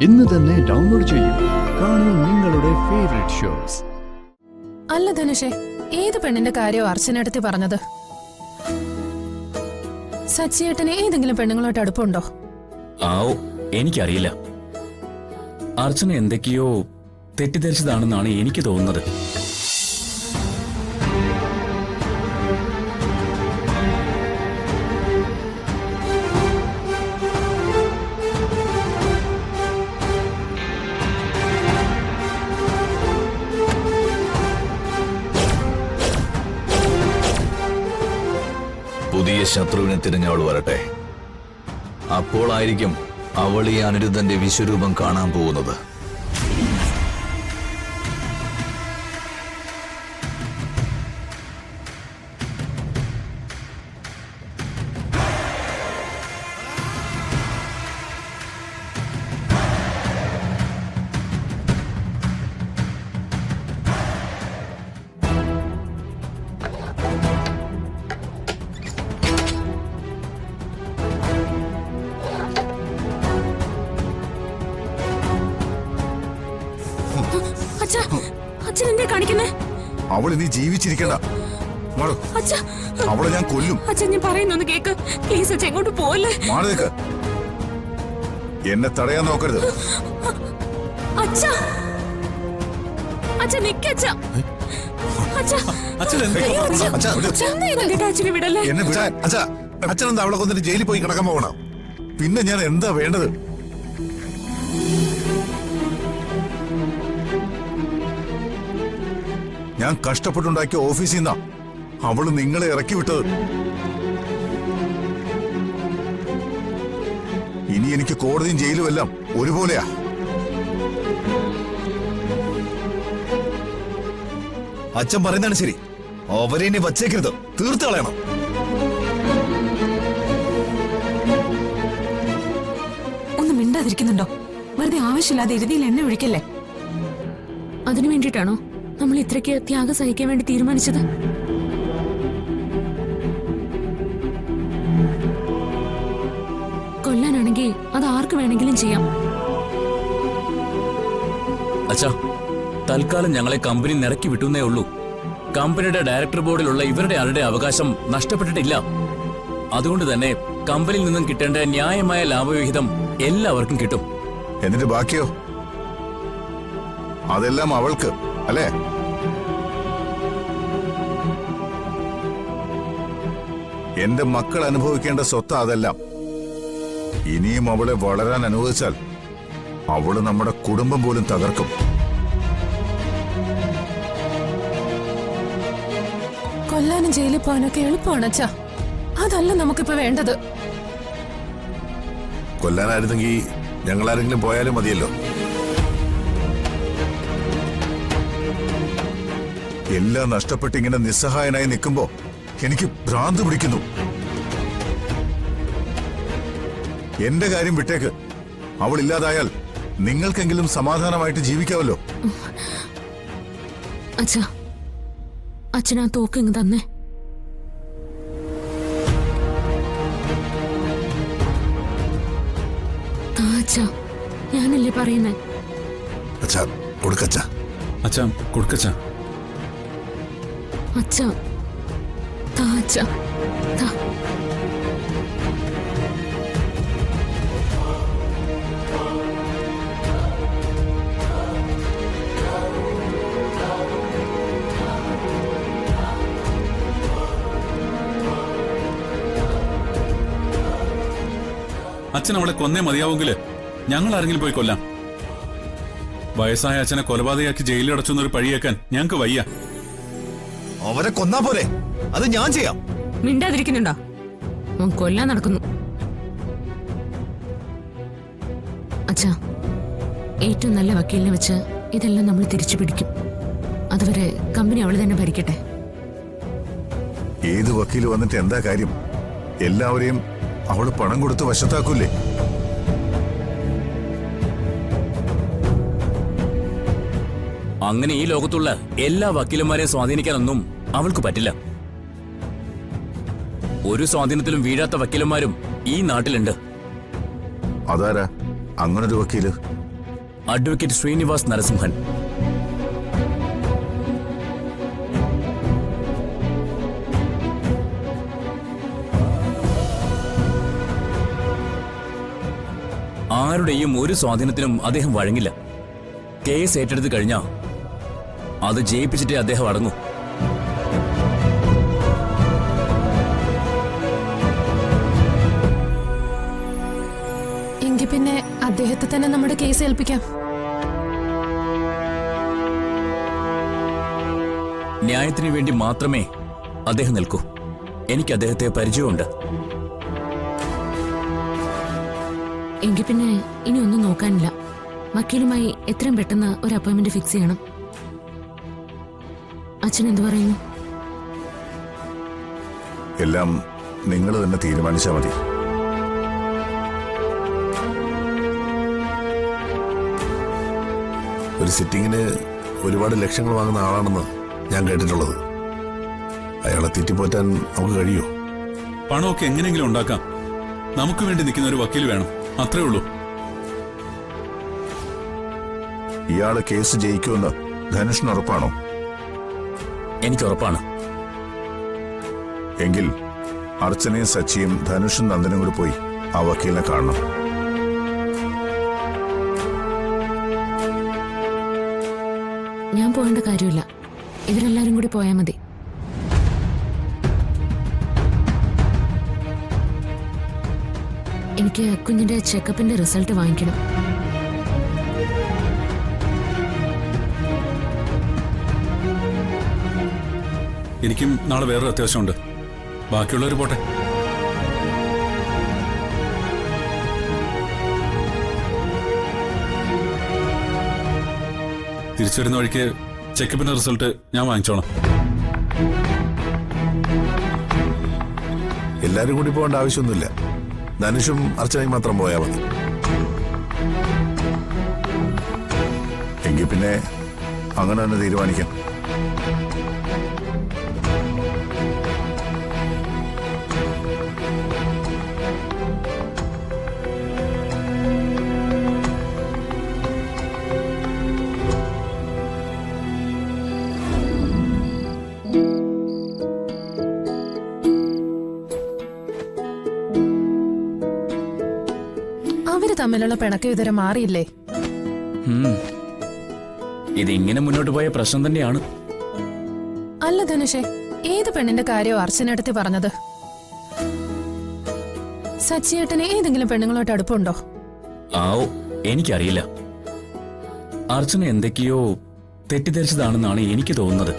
ഇന്ന് തന്നെ ഡൗൺലോഡ് ചെയ്യൂ. കാണൂ നിങ്ങളുടെ ഫേവറേറ്റ് ഷോസ്. അല്ല ധനുഷേ, ഏത് പെണ്ണിന്റെ കാര്യമോ അർച്ചനടുത്ത് പറഞ്ഞത്? സച്ചിയേട്ടന് ഏതെങ്കിലും പെണ്ണുങ്ങളോട്ട് അടുപ്പുണ്ടോ? എനിക്കറിയില്ല. അർച്ചന എന്തൊക്കെയോ തെറ്റിദ്ധരിച്ചതാണെന്നാണ് എനിക്ക് തോന്നുന്നത്. പുതിയ ശത്രുവിനെ തിരിഞ്ഞ അവൾ വരട്ടെ. അപ്പോളായിരിക്കും അവൾ ഈ അനിരുദ്ധന്റെ വിശ്വരൂപം കാണാൻ പോകുന്നത്. അവള് നീ ജീവിച്ചിരിക്കണ്ട. അവളെ ഞാൻ കൊല്ലും. ഞാൻ പറയുന്നൊന്ന് കേക്ക് പ്ലീസ്. അച്ഛൻ എങ്ങോട്ട് പോവല്ലേ? മാറിക്ക്. എന്നെ തടയാൻ നോക്കരുത്. എന്നെ വിടാൻ. അച്ഛനെന്താ അവളെ കൊന്നിട്ട് ജയിലിൽ പോയി കിടക്കാൻ പോകണം? പിന്നെ ഞാൻ എന്താ വേണ്ടത്? ഞാൻ കഷ്ടപ്പെട്ടുണ്ടാക്കിയ ഓഫീസിൽ നിന്നാ അവള് നിങ്ങളെ ഇറക്കി വിട്ടത്. ഇനി എനിക്ക് കോടതിയും ജയിലും എല്ലാം ഒരുപോലെയാ. അച്ഛൻ പറയുന്നതാണ് ശരി. അവരെ ഇനി വച്ചേക്കരുത്, തീർത്ത് കളയണം. ഒന്ന് മിണ്ടാതിരിക്കുന്നുണ്ടോ? വെറുതെ ആവശ്യമില്ലാതെ എഴുതിയിൽ എണ്ണ ഒഴിക്കല്ലേ. അതിനു വേണ്ടിയിട്ടാണോ നമ്മൾ ഇത്രയ്ക്ക് ത്യാഗം സഹിക്കാൻ വേണ്ടി തീരുമാനിച്ചത്? കൊല്ലാനാണെങ്കിൽ അത് ആർക്ക് വേണമെങ്കിലും ചെയ്യാം. അച്ഛാ, തൽക്കാലം ഞങ്ങളെ കമ്പനി നിറക്കി വിട്ടുന്നേ ഉള്ളൂ. കമ്പനിയുടെ ഡയറക്ടർ ബോർഡിലുള്ള ഇവരുടെ ആരുടെ അവകാശം നഷ്ടപ്പെട്ടിട്ടില്ല. അതുകൊണ്ട് തന്നെ കമ്പനിയിൽ നിന്നും കിട്ടേണ്ട ന്യായമായ ലാഭവിഹിതം എല്ലാവർക്കും കിട്ടും. എന്നിട്ട് ബാക്കിയോ? അതെല്ലാം അവൾക്ക് അല്ലേ? എന്റെ മക്കൾ അനുഭവിക്കേണ്ട സ്വത്ത് അതെല്ലാം. ഇനിയും അവളെ വളരാൻ അനുവദിച്ചാൽ അവള് നമ്മുടെ കുടുംബം പോലും തകർക്കും. കൊല്ലാനും ജയിലിൽ പോകാനൊക്കെ എളുപ്പമാണ് അച്ഛാ. അതല്ല നമുക്കിപ്പോ വേണ്ടത്. കൊല്ലാനായിരുന്നെങ്കിൽ ഞങ്ങളാരെങ്കിലും പോയാലും മതിയല്ലോ. എല്ലാം നഷ്ടപ്പെട്ട് ഇങ്ങനെ നിസ്സഹായനായി നിൽക്കുമ്പോ എനിക്ക് ഭ്രാന്ത് പിടിക്കുന്നു. എന്റെ കാര്യം വിട്ടേക്ക്. അവൾ ഇല്ലാതായാൽ നിങ്ങൾക്കെങ്കിലും സമാധാനമായിട്ട് ജീവിക്കാമല്ലോ. അച്ഛനാ തോക്ക് ഇങ്ങ് തന്നെ. ഞാനല്ലേ പറയുന്നേ. അച്ഛാ കൊടുക്കച്ചാ. അച്ഛാ കൊടുക്കച്ചാ. അച്ഛാ താ അച്ഛാ താ. അച്ഛൻ അവളെ കൊന്നേ മതിയാവുമെങ്കില് ഞങ്ങൾ ആരെങ്കിലും പോയി കൊല്ലാം. വയസ്സായ അച്ഛനെ കൊലപാതകയാക്കി ജയിലിൽ അടച്ചൊന്നൊരു പഴിയേക്കാൻ ഞങ്ങൾക്ക് വയ്യ. അവരെ കൊന്നാ പോലെ അത് ഞാൻ ചെയ്യാം. മിണ്ടാതിരിക്കുന്നുണ്ടോ? അവൻ കൊല്ലാൻ നടക്കുന്നു. അച്ഛാ, ഏറ്റവും നല്ല വക്കീലിനെ വെച്ച് ഇതെല്ലാം നമ്മൾ തിരിച്ചു പിടിക്കും. അതുവരെ കമ്പനി അവള് തന്നെ ഭരിക്കട്ടെ. ഏത് വക്കീല് വന്നിട്ട് എന്താ കാര്യം? എല്ലാവരെയും അവള് പണം കൊടുത്ത് വശത്താക്കൂലേ? അങ്ങനെ ഈ ലോകത്തുള്ള എല്ലാ വക്കീലന്മാരെയും സ്വാധീനിക്കാനൊന്നും അവൾക്ക് പറ്റില്ല. ഒരു സ്വാധീനത്തിലും വീഴാത്ത വക്കീലന്മാരും ഈ നാട്ടിലുണ്ട്. അതാരാ അങ്ങനൊരു വക്കീല്? അഡ്വക്കേറ്റ് ശ്രീനിവാസ് നരസിംഹൻ. ആരുടെയും ഒരു സ്വാധീനത്തിനും അദ്ദേഹം വഴങ്ങില്ല. കേസ് ഏറ്റെടുത്ത് കഴിഞ്ഞാ അത് ജയിപ്പിച്ചിട്ടേ അദ്ദേഹം അടങ്ങൂ. എങ്കിൽ പിന്നെ അദ്ദേഹത്തെ തന്നെ നമ്മുടെ കേസ് ഏൽപ്പിക്കാം. ന്യായത്തിനു വേണ്ടി മാത്രമേ അദ്ദേഹം നിൽക്കൂ. എനിക്ക് അദ്ദേഹത്തെ പരിചയമുണ്ട്. എങ്കിൽ പിന്നെ ഇനി ഒന്നും നോക്കാനില്ല. വക്കീലുമായി എത്രയും പെട്ടെന്ന് ഒരു അപ്പോയിന്റ്മെന്റ് ഫിക്സ് ചെയ്യണം. അച്ഛൻ എന്തു പറയുന്നു? എല്ലാം നിങ്ങൾ തന്നെ തീരുമാനിച്ചാൽ മതി. ഒരു സിറ്റിങ്ങിന് ഒരുപാട് ലക്ഷങ്ങൾ വാങ്ങുന്ന ആളാണെന്ന് ഞാൻ കേട്ടിട്ടുള്ളത്. അയാളെ തെറ്റിപ്പോറ്റാൻ നമുക്ക് കഴിയോ? പണമൊക്കെ എങ്ങനെയെങ്കിലും ഉണ്ടാക്കാം. നമുക്ക് വേണ്ടി നിൽക്കുന്ന ഒരു വക്കീൽ വേണം, അത്രേ ഉള്ളൂ. ഇയാള് കേസ് ജയിക്കുമെന്ന് ധനുഷിന് ഉറപ്പാണോ? എനിക്ക് ഉറപ്പാണ്. എങ്കിൽ അർച്ചനയും സച്ചിയും ധനുഷും നന്ദനും കൂടി പോയി ആ വക്കീലിനെ കാണണം. ഞാൻ പോകേണ്ട കാര്യമില്ല. ഇവരെല്ലാരും കൂടി പോയാൽ മതി. എനിക്ക് കുഞ്ഞിന്റെ ചെക്കപ്പിന്റെ റിസൾട്ട് വാങ്ങിക്കണം. എനിക്കും നാളെ വേറൊരു അത്യാവശ്യമുണ്ട്. ബാക്കിയുള്ളവർ പോട്ടെ. തിരിച്ചു വരുന്ന വഴിക്ക് ചെക്കപ്പിന്റെ റിസൾട്ട് ഞാൻ വാങ്ങിച്ചോളാം. എല്ലാരും കൂടി പോകേണ്ട ആവശ്യമൊന്നുമില്ല. ധനുഷും അർച്ചനയും മാത്രം പോയാൽ മതി. എങ്കിൽ പിന്നെ അങ്ങനെ തന്നെ തീരുമാനിക്കാം. അവര് തമ്മിലുള്ള പിണക്കം ഇതുവരെ മാറിയില്ലേ? ഇതിങ്ങനെ മുന്നോട്ട് പോയ പ്രശ്നം തന്നെയാണ്. അല്ല ധനുഷേ, ഏത് പെണ്ണിന്റെ കാര്യമോ അർച്ചനടുത്ത് പറഞ്ഞത്? സച്ചിയേട്ടന് ഏതെങ്കിലും പെണ്ണുങ്ങളോട്ട് അടുപ്പുണ്ടോ? ആവോ, എനിക്കറിയില്ല. അർച്ചന എന്തൊക്കെയോ തെറ്റിദ്ധരിച്ചതാണെന്നാണ് എനിക്ക് തോന്നുന്നത്.